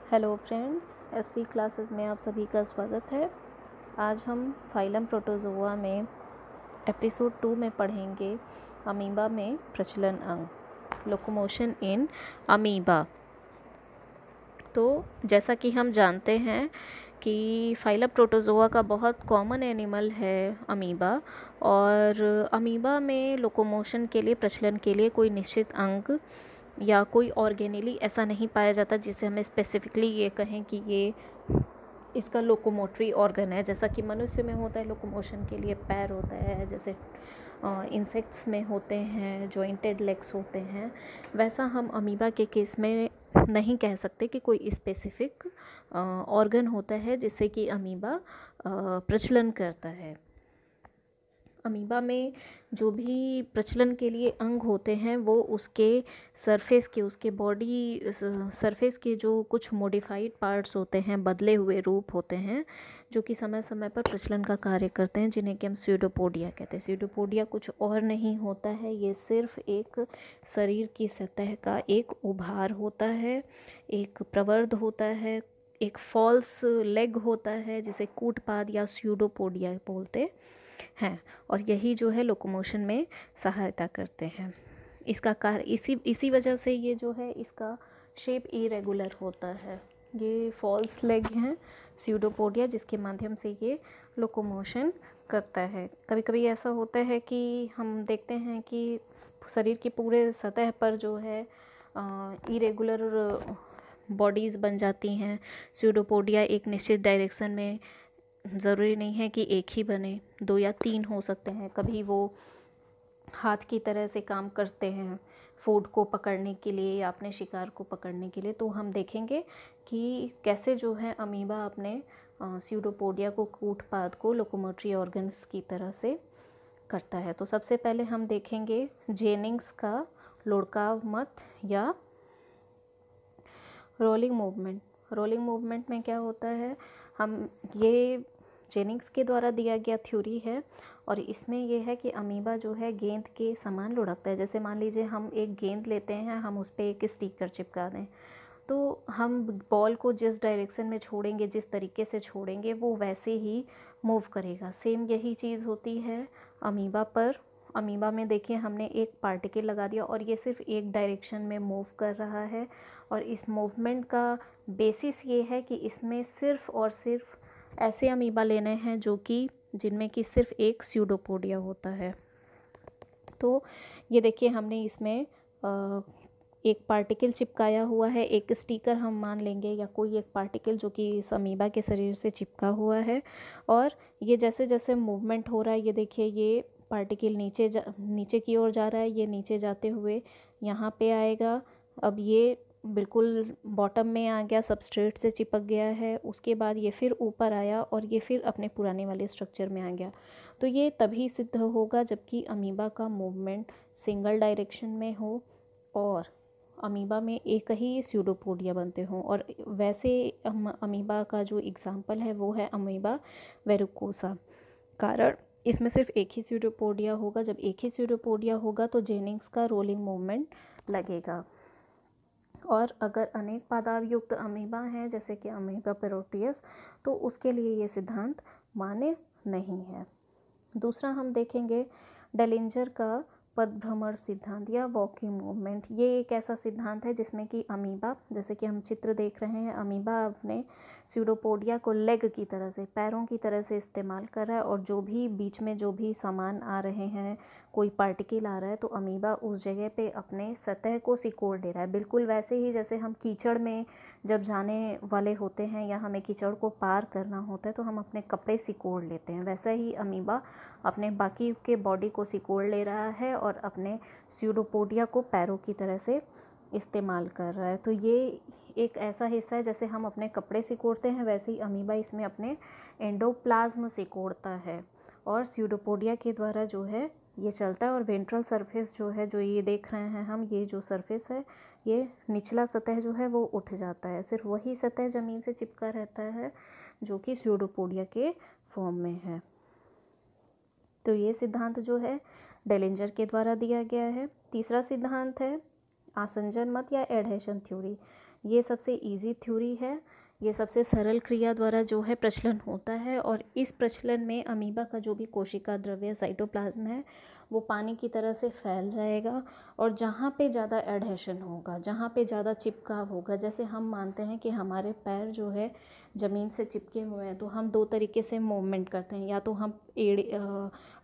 Hello friends, SV classes में आप सभी का स्वागत है। आज हम फाइलम प्रोटोजोआ में एपिसोड 2 में पढ़ेंगे अमीबा में प्रचलन अंग, लोकोमोशन इन अमीबा। तो जैसा कि हम जानते हैं कि फाइलम प्रोटोजोआ का बहुत कॉमन एनिमल है अमीबा, और अमीबा में लोकोमोशन के लिए, प्रचलन के लिए कोई निश्चित अंग या कोई ऑर्गेनेली ऐसा नहीं पाया जाता जिसे हमें स्पेसिफिकली ये कहें कि ये इसका लोकोमोटरी ऑर्गन है। जैसा कि मनुष्य में होता है लोकोमोशन के लिए पैर होता है, जैसे इंसेक्ट्स में होते हैं जॉइंटेड लेग्स होते हैं, वैसा हम अमीबा के केस में नहीं कह सकते कि कोई स्पेसिफिक ऑर्गन होता है जिससे कि अमीबा प्रचलन करता है। अमीबा में जो भी प्रचलन के लिए अंग होते हैं वो उसके सरफेस के, उसके बॉडी सरफेस के जो कुछ मॉडिफाइड पार्ट्स होते हैं, बदले हुए रूप होते हैं, जो कि समय समय पर प्रचलन का कार्य करते हैं, जिन्हें कि हम स्यूडोपोडिया कहते हैं। स्यूडोपोडिया कुछ और नहीं होता है, ये सिर्फ एक शरीर की सतह का एक उभार होता है, एक प्रवर्ध होता है, एक फॉल्स लेग होता है जिसे कूटपाद या स्यूडोपोडिया बोलते हैं, और यही जो है लोकोमोशन में सहायता करते हैं। इसका कार्य इसी वजह से ये जो है इसका शेप इरेगुलर होता है। ये फॉल्स लेग हैं स्यूडोपोडिया, जिसके माध्यम से ये लोकोमोशन करता है। कभी कभी ऐसा होता है कि हम देखते हैं कि शरीर की पूरे सतह पर जो है इरेगुलर बॉडीज़ बन जाती हैं। स्यूडोपोडिया एक निश्चित डायरेक्शन में, ज़रूरी नहीं है कि एक ही बने, 2 या 3 हो सकते हैं। कभी वो हाथ की तरह से काम करते हैं फूड को पकड़ने के लिए या अपने शिकार को पकड़ने के लिए। तो हम देखेंगे कि कैसे जो है अमीबा अपने स्यूडोपोडिया को, कूटपाद को लोकोमोटरी ऑर्गन्स की तरह से करता है। तो सबसे पहले हम देखेंगे जेनिंग्स का लुढ़काव मत या रोलिंग मूवमेंट। रोलिंग मूवमेंट में क्या होता है, हम ये जेनिंग्स के द्वारा दिया गया थ्योरी है, और इसमें यह है कि अमीबा जो है गेंद के समान लुढ़कता है। जैसे मान लीजिए हम एक गेंद लेते हैं, हम उस पर एक स्टिकर चिपका दें, तो हम बॉल को जिस डायरेक्शन में छोड़ेंगे, जिस तरीके से छोड़ेंगे, वो वैसे ही मूव करेगा। सेम यही चीज़ होती है अमीबा पर। अमीबा में देखिए हमने एक पार्टिकल लगा दिया और ये सिर्फ एक डायरेक्शन में मूव कर रहा है, और इस मूवमेंट का बेसिस ये है कि इसमें सिर्फ और सिर्फ ऐसे अमीबा लेने हैं जो कि जिनमें कि सिर्फ एक स्यूडोपोडिया होता है। तो ये देखिए हमने इसमें एक पार्टिकल चिपकाया हुआ है, एक स्टिकर हम मान लेंगे, या कोई एक पार्टिकल जो कि इस अमीबा के शरीर से चिपका हुआ है। और ये जैसे जैसे मूवमेंट हो रहा है, ये देखिए ये पार्टिकल नीचे की ओर जा रहा है, ये नीचे जाते हुए यहाँ पे आएगा। अब ये बिल्कुल बॉटम में आ गया, सबस्ट्रेट से चिपक गया है। उसके बाद ये फिर ऊपर आया और ये फिर अपने पुराने वाले स्ट्रक्चर में आ गया। तो ये तभी सिद्ध होगा जबकि अमीबा का मूवमेंट सिंगल डायरेक्शन में हो और अमीबा में एक ही स्यूडोपोडिया बनते हों। और वैसे अमीबा का जो एग्जाम्पल है वो है अमीबा वेरुकोसा। कारण इसमें सिर्फ एक ही स्यूडोपोडिया होगा। जब एक ही स्यूडोपोडिया होगा तो जेनिंग्स का रोलिंग मूवमेंट लगेगा। और अगर अनेक पादाव युक्त अमीबा हैं जैसे कि अमीबा पेरोटियस, तो उसके लिए ये सिद्धांत मान्य नहीं है। दूसरा हम देखेंगे डेलिंजर का पदभ्रमण सिद्धांत या वॉकिंग मूवमेंट। ये एक ऐसा सिद्धांत है जिसमें कि अमीबा, जैसे कि हम चित्र देख रहे हैं, अमीबा अपने स्यूडोपोडिया को लेग की तरह से, पैरों की तरह से इस्तेमाल कर रहा है, और जो भी बीच में जो भी सामान आ रहे हैं, कोई पार्टिकल आ रहा है, तो अमीबा उस जगह पे अपने सतह को सिकोड़ ले रहा है। बिल्कुल वैसे ही जैसे हम कीचड़ में जब जाने वाले होते हैं या हमें कीचड़ को पार करना होता है तो हम अपने कपड़े सिकोड़ लेते हैं, वैसा ही अमीबा अपने बाकी के बॉडी को सिकोड़ ले रहा है और अपने स्यूडोपोडिया को पैरों की तरह से इस्तेमाल कर रहा है। तो ये एक ऐसा हिस्सा है, जैसे हम अपने कपड़े सिकोड़ते हैं वैसे ही अमीबा इसमें अपने एंडोप्लाज्म सिकोड़ता है, और स्यूडोपोडिया के द्वारा जो है ये चलता है। और वेंट्रल सरफेस जो है, जो ये देख रहे हैं हम, ये जो सरफेस है, ये निचला सतह जो है वो उठ जाता है। सिर्फ वही सतह ज़मीन से चिपका रहता है जो कि स्यूडोपोडिया के फॉर्म में है। तो ये सिद्धांत जो है डेलिंजर के द्वारा दिया गया है। तीसरा सिद्धांत है आसंजन मत या एडहेशन थ्योरी। ये सबसे इजी थ्योरी है, ये सबसे सरल क्रिया द्वारा जो है प्रचलन होता है। और इस प्रचलन में अमीबा का जो भी कोशिका द्रव्य साइटोप्लाज्म है वो पानी की तरह से फैल जाएगा, और जहाँ पे ज़्यादा एडहेशन होगा, जहाँ पे ज़्यादा चिपकाव होगा, जैसे हम मानते हैं कि हमारे पैर जो है ज़मीन से चिपके हुए हैं, तो हम दो तरीके से मूवमेंट करते हैं, या तो हम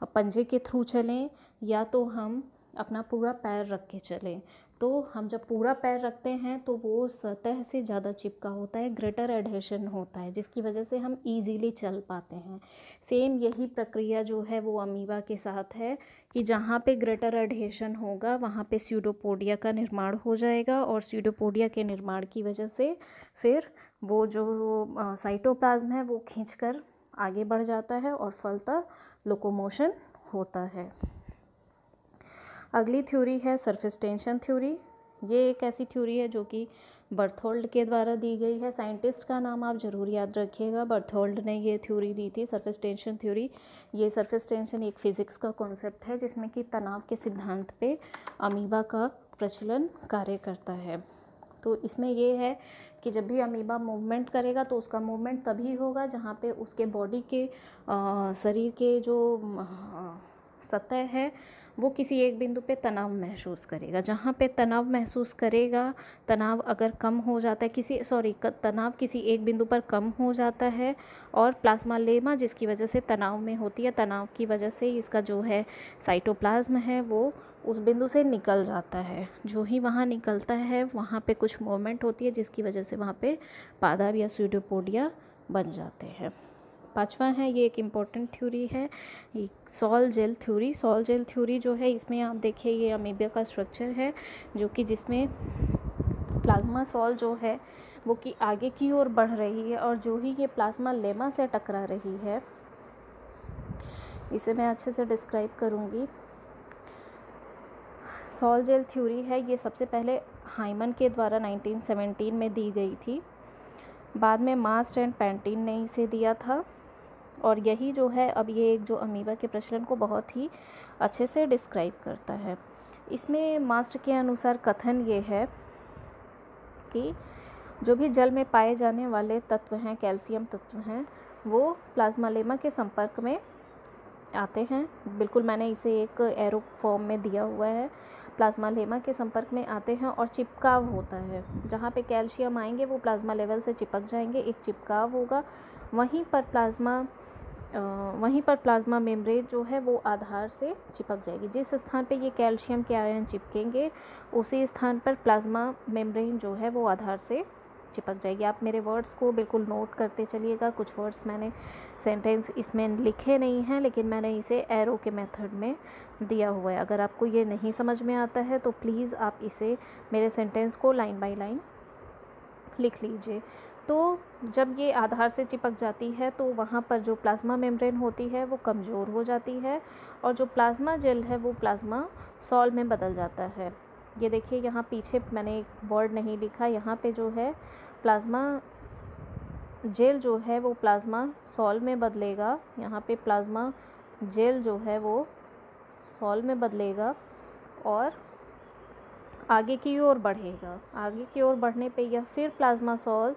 पंजे के थ्रू चलें, या तो हम अपना पूरा पैर रख के चलें। तो हम जब पूरा पैर रखते हैं तो वो सतह से ज़्यादा चिपका होता है, ग्रेटर एडहेशन होता है, जिसकी वजह से हम इजीली चल पाते हैं। सेम यही प्रक्रिया जो है वो अमीबा के साथ है कि जहाँ पे ग्रेटर एडहेशन होगा वहाँ पे स्यूडोपोडिया का निर्माण हो जाएगा, और स्यूडोपोडिया के निर्माण की वजह से फिर वो जो साइटोप्लाज्म है वो खींचकर आगे बढ़ जाता है और फलतः लोकोमोशन होता है। अगली थ्योरी है सरफेस टेंशन थ्योरी। ये एक ऐसी थ्योरी है जो कि बर्थोल्ड के द्वारा दी गई है। साइंटिस्ट का नाम आप ज़रूर याद रखिएगा, बर्थोल्ड ने ये थ्योरी दी थी, सरफेस टेंशन थ्योरी। ये सरफेस टेंशन एक फिज़िक्स का कॉन्सेप्ट है जिसमें कि तनाव के सिद्धांत पे अमीबा का प्रचलन कार्य करता है। तो इसमें ये है कि जब भी अमीबा मूवमेंट करेगा तो उसका मूवमेंट तभी होगा जहाँ पे उसके बॉडी के शरीर के जो सतह है वो किसी एक बिंदु पे तनाव महसूस करेगा। जहाँ पे तनाव महसूस करेगा, तनाव अगर कम हो जाता है तनाव किसी एक बिंदु पर कम हो जाता है, और प्लाज्मा लेमा जिसकी वजह से तनाव में होती है, तनाव की वजह से इसका जो है साइटोप्लाज्म है वो उस बिंदु से निकल जाता है। जो ही वहाँ निकलता है वहाँ पे कुछ मूवमेंट होती है जिसकी वजह से वहाँ पे पादप या स्यूडोपोडिया बन जाते हैं। पांचवा है, ये एक इम्पॉर्टेंट थ्योरी है, ये sol gel theory. Sol gel theory जो है इसमें आप देखिए ये अमीबा का स्ट्रक्चर है जो कि जिसमें प्लाज्मा सॉल जो है वो कि आगे की ओर बढ़ रही है, और जो ही ये प्लाज्मा लेमा से टकरा रही है, इसे मैं अच्छे से डिस्क्राइब करूँगी। सॉल जेल थ्योरी है, ये सबसे पहले हाइमन के द्वारा 1917 में दी गई थी। बाद में मास्ट एंड पैंटिन ने इसे दिया था, और यही जो है अब ये एक जो अमीबा के प्रचलन को बहुत ही अच्छे से डिस्क्राइब करता है। इसमें मास्ट के अनुसार कथन ये है कि जो भी जल में पाए जाने वाले तत्व हैं, कैल्शियम तत्व हैं, वो प्लाज्मा लेमा के संपर्क में आते हैं। बिल्कुल मैंने इसे एक एरो फॉर्म में दिया हुआ है। प्लाज्मा लेमा के संपर्क में आते हैं और चिपकाव होता है। जहाँ पे कैल्शियम आएंगे वो प्लाज्मा लेवल से चिपक जाएंगे, एक चिपकाव होगा। वहीं पर प्लाज्मा मेम्ब्रेन जो है वो आधार से चिपक जाएगी। जिस स्थान पे ये कैल्शियम के आयन चिपकेंगे उसी स्थान पर प्लाज्मा मेम्ब्रेन जो है वो आधार से चिपक जाएगी। आप मेरे वर्ड्स को बिल्कुल नोट करते चलिएगा। कुछ वर्ड्स मैंने सेंटेंस इसमें लिखे नहीं हैं, लेकिन मैंने इसे एरो के मेथड में दिया हुआ है। अगर आपको ये नहीं समझ में आता है तो प्लीज़ आप इसे मेरे सेंटेंस को लाइन बाय लाइन लिख लीजिए। तो जब ये आधार से चिपक जाती है तो वहाँ पर जो प्लाज्मा मेम्ब्रेन होती है वो कमज़ोर हो जाती है, और जो प्लाज्मा जेल है वो प्लाज्मा सॉल में बदल जाता है। ये देखिए यहाँ पीछे मैंने एक वर्ड नहीं लिखा, यहाँ पे जो है प्लाज्मा जेल जो है वो प्लाज्मा सॉल में बदलेगा। यहाँ पे प्लाज्मा जेल जो है वो सॉल में बदलेगा और आगे की ओर बढ़ेगा। आगे की ओर बढ़ने पे यह फिर प्लाज्मा सॉल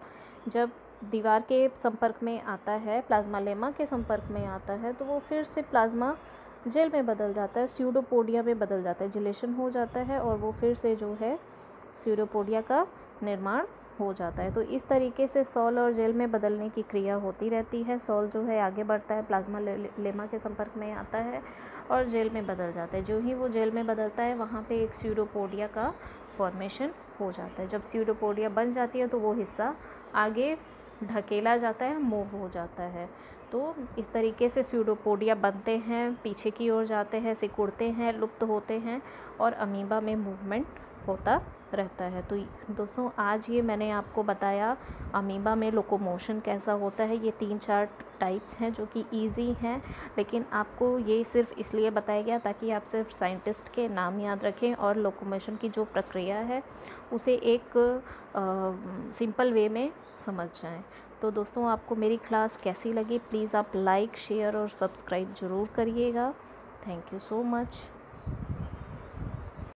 जब दीवार के संपर्क में आता है, प्लाज्मा लेमा के संपर्क में आता है, तो वो फिर से प्लाज्मा जेल में बदल जाता है, स्यूडोपोडिया में बदल जाता है, जिलेशन हो जाता है, और वो फिर से जो है स्यूडोपोडिया का निर्माण हो जाता है। तो इस तरीके से सॉल और जेल में बदलने की क्रिया होती रहती है। सॉल जो है आगे बढ़ता है, प्लाज्मा लेमा के संपर्क में आता है और जेल में बदल जाता है। जो ही वो जेल में बदलता है वहाँ पे एक स्यूडोपोडिया का फॉर्मेशन हो जाता है। जब स्यूडोपोडिया बन जाती है तो वो हिस्सा आगे ढकेला जाता है, मूव हो जाता है। तो इस तरीके से स्यूडोपोडिया बनते हैं, पीछे की ओर जाते हैं, सिकुड़ते हैं, लुप्त होते हैं, और अमीबा में मूवमेंट होता रहता है। तो दोस्तों आज ये मैंने आपको बताया अमीबा में लोकोमोशन कैसा होता है। ये 3-4 टाइप्स हैं जो कि इजी हैं, लेकिन आपको ये सिर्फ इसलिए बताया गया ताकि आप सिर्फ साइंटिस्ट के नाम याद रखें और लोकोमोशन की जो प्रक्रिया है उसे एक सिंपल वे में समझ जाएं। तो दोस्तों आपको मेरी क्लास कैसी लगी, प्लीज़ आप लाइक, शेयर और सब्सक्राइब ज़रूर करिएगा। Thank you so much.